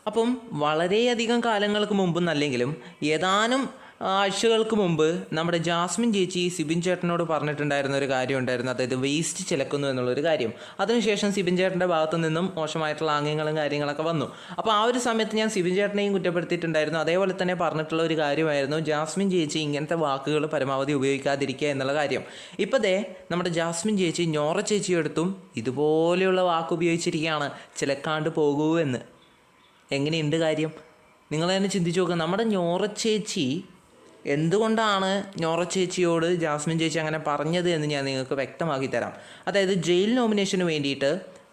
അപ്പം വളരെയധികം കാലങ്ങൾക്ക് മുമ്പെന്നല്ലെങ്കിലും ഏതാനും ആഴ്ചകൾക്ക് മുമ്പ് നമ്മുടെ ജാസ്മിൻ ചേച്ചി സിബിൻ ചേട്ടനോട് പറഞ്ഞിട്ടുണ്ടായിരുന്ന ഒരു കാര്യം ഉണ്ടായിരുന്നു, അതായത് വേസ്റ്റ് ചിലക്കുന്നു എന്നുള്ളൊരു കാര്യം. അതിനുശേഷം സിബിൻ ചേട്ടൻ്റെ ഭാഗത്തു നിന്നും മോശമായിട്ടുള്ള ആംഗ്യങ്ങളും കാര്യങ്ങളൊക്കെ വന്നു. അപ്പോൾ ആ ഒരു സമയത്ത് ഞാൻ സിബിൻ ചേട്ടനെയും കുറ്റപ്പെടുത്തിയിട്ടുണ്ടായിരുന്നു. അതേപോലെ തന്നെ പറഞ്ഞിട്ടുള്ള ഒരു കാര്യമായിരുന്നു ജാസ്മിൻ ചേച്ചി ഇങ്ങനത്തെ വാക്കുകൾ പരമാവധി ഉപയോഗിക്കാതിരിക്കുക എന്നുള്ള കാര്യം. ഇപ്പോൾ നമ്മുടെ ജാസ്മിൻ ചേച്ചി ഞോറ ചേച്ചിയെടുത്തും ഇതുപോലെയുള്ള വാക്ക് ഉപയോഗിച്ചിരിക്കുകയാണ്, ചിലക്കാണ്ട് പോകൂ എന്ന്. എങ്ങനെയുണ്ട് കാര്യം? നിങ്ങൾ തന്നെ ചിന്തിച്ച് നോക്കുക. നമ്മുടെ ഞോറ ചേച്ചി എന്തുകൊണ്ടാണ് ഞോറ ചേച്ചിയോട് ജാസ്മിൻ ചേച്ചി അങ്ങനെ പറഞ്ഞത് എന്ന് ഞാൻ നിങ്ങൾക്ക് വ്യക്തമാക്കി തരാം. അതായത് ജയിൽ നോമിനേഷന് വേണ്ടിയിട്ട്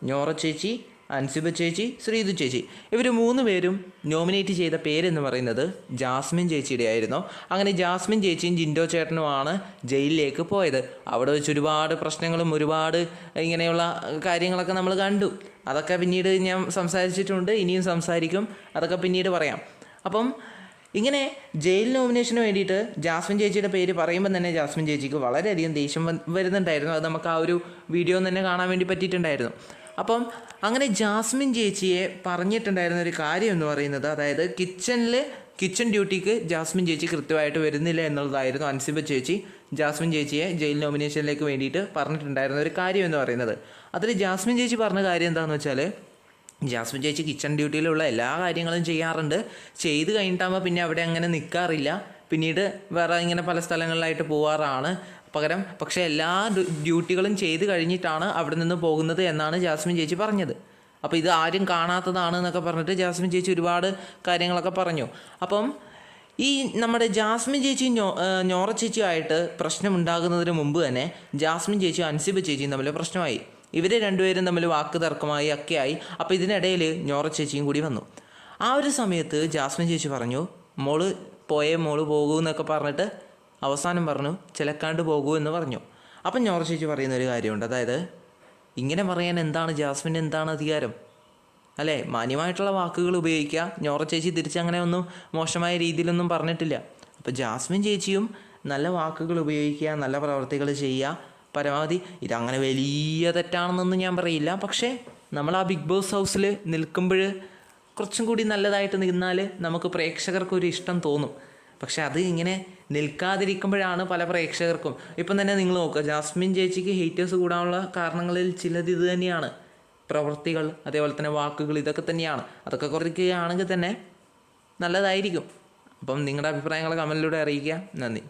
ഞോറ ചേച്ചി, അൻസിബ ചേച്ചി, ശ്രീതു ചേച്ചി ഇവർ 3 പേരും നോമിനേറ്റ് ചെയ്ത പേരെന്ന് പറയുന്നത് ജാസ്മിൻ ചേച്ചിയുടെ ആയിരുന്നു. അങ്ങനെ ജാസ്മിൻ ചേച്ചിയും ജിൻഡോ ചേട്ടനുമാണ് ജയിലിലേക്ക് പോയത്. അവിടെ വെച്ച് ഒരുപാട് പ്രശ്നങ്ങളും ഒരുപാട് ഇങ്ങനെയുള്ള കാര്യങ്ങളൊക്കെ നമ്മൾ കണ്ടു. അതൊക്കെ പിന്നീട് ഞാൻ സംസാരിച്ചിട്ടുണ്ട്, ഇനിയും സംസാരിക്കും, അതൊക്കെ പിന്നീട് പറയാം. അപ്പം ഇങ്ങനെ ജയിൽ നോമിനേഷന് വേണ്ടിയിട്ട് ജാസ്മിൻ ചേച്ചിയുടെ പേര് പറയുമ്പോൾ തന്നെ ജാസ്മിൻ ചേച്ചിക്ക് വളരെയധികം ദേഷ്യം വരുന്നുണ്ടായിരുന്നു. അത് നമുക്ക് ആ ഒരു വീഡിയോ തന്നെ കാണാൻ വേണ്ടി പറ്റിയിട്ടുണ്ടായിരുന്നു. അപ്പം അങ്ങനെ ജാസ്മിൻ ചേച്ചിയെ പറഞ്ഞിട്ടുണ്ടായിരുന്ന ഒരു കാര്യം എന്ന് പറയുന്നത്, അതായത് കിച്ചൺ ഡ്യൂട്ടിക്ക് ജാസ്മിൻ ചേച്ചി കൃത്യമായിട്ട് വരുന്നില്ല എന്നുള്ളതായിരുന്നു അൻസിബ ചേച്ചി ജാസ്മിൻ ചേച്ചിയെ ജയിൽ നോമിനേഷനിലേക്ക് വേണ്ടിയിട്ട് പറഞ്ഞിട്ടുണ്ടായിരുന്ന ഒരു കാര്യം എന്ന് പറയുന്നത്. അതിൽ ജാസ്മിൻ ചേച്ചി പറഞ്ഞ കാര്യം എന്താണെന്ന് വെച്ചാൽ, ജാസ്മിൻ ചേച്ചി കിച്ചൺ ഡ്യൂട്ടിയിലുള്ള എല്ലാ കാര്യങ്ങളും ചെയ്യാറുണ്ട്. ചെയ്ത് കഴിഞ്ഞിട്ടാകുമ്പോൾ പിന്നെ അവിടെ അങ്ങനെ നിൽക്കാറില്ല, പിന്നീട് വേറെ ഇങ്ങനെ പല സ്ഥലങ്ങളിലായിട്ട് പോവാറാണ്. പക്ഷേ എല്ലാ ഡ്യൂട്ടികളും ചെയ്ത് കഴിഞ്ഞിട്ടാണ് അവിടെ നിന്ന് പോകുന്നത് എന്നാണ് ജാസ്മിൻ ചേച്ചി പറഞ്ഞത്. അപ്പോൾ ഇത് ആരും കാണാത്തതാണ് എന്നൊക്കെ പറഞ്ഞിട്ട് ജാസ്മിൻ ചേച്ചി ഒരുപാട് കാര്യങ്ങളൊക്കെ പറഞ്ഞു. അപ്പം ഈ നമ്മുടെ ജാസ്മിൻ ചേച്ചി ഞോറ ചേച്ചിയുമായിട്ട് പ്രശ്നമുണ്ടാകുന്നതിന് മുമ്പ് തന്നെ ജാസ്മിൻ ചേച്ചിയും അൻസിബ ചേച്ചിയും തമ്മിൽ പ്രശ്നമായി. ഇവർ രണ്ടുപേരും തമ്മിൽ വാക്ക് തർക്കമായി ഒക്കെയായി. അപ്പോൾ ഇതിനിടയിൽ ഞോറ ചേച്ചിയും കൂടി വന്നു. ആ ഒരു സമയത്ത് ജാസ്മിൻ ചേച്ചി പറഞ്ഞു, മോള് പോകൂ എന്നൊക്കെ പറഞ്ഞിട്ട് അവസാനം പറഞ്ഞു ചിലക്കാണ്ട് പോകൂ എന്ന് പറഞ്ഞു. അപ്പം ഞോറ ചേച്ചി പറയുന്ന ഒരു കാര്യമുണ്ട്, അതായത് ഇങ്ങനെ പറയാൻ എന്താണ് ജാസ്മിന് എന്താണ് അധികാരം അല്ലേ? മാന്യമായിട്ടുള്ള വാക്കുകൾ ഉപയോഗിക്കുക. ഞോറ ചേച്ചി തിരിച്ചങ്ങനെ ഒന്നും മോശമായ രീതിയിലൊന്നും പറഞ്ഞിട്ടില്ല. അപ്പോൾ ജാസ്മിൻ ചേച്ചിയും നല്ല വാക്കുകൾ ഉപയോഗിക്കുക, നല്ല പ്രവർത്തികൾ ചെയ്യുക പരമാവധി. ഇതങ്ങനെ വലിയ തെറ്റാണെന്നൊന്നും ഞാൻ പറയില്ല, പക്ഷേ നമ്മൾ ആ ബിഗ് ബോസ് ഹൗസിൽ നിൽക്കുമ്പോൾ കുറച്ചും കൂടി നല്ലതായിട്ട് നിന്നാൽ നമുക്ക് പ്രേക്ഷകർക്കൊരു ഇഷ്ടം തോന്നും. പക്ഷെ അത് ഇങ്ങനെ നിൽക്കാതിരിക്കുമ്പോഴാണ് പല പ്രേക്ഷകർക്കും. ഇപ്പം തന്നെ നിങ്ങൾ നോക്കുക, ജാസ്മിൻ ചേച്ചിക്ക് ഹേറ്റേഴ്സ് കൂടാനുള്ള കാരണങ്ങളിൽ ചിലത് ഇത് തന്നെയാണ്. പ്രവൃത്തികൾ, അതേപോലെ തന്നെ വാക്കുകൾ, ഇതൊക്കെ തന്നെയാണ്. അതൊക്കെ കുറയ്ക്കുകയാണെങ്കിൽ തന്നെ നല്ലതായിരിക്കും. അപ്പം നിങ്ങളുടെ അഭിപ്രായങ്ങൾ കമൻറ്റിലൂടെ അറിയിക്കുക. നന്ദി.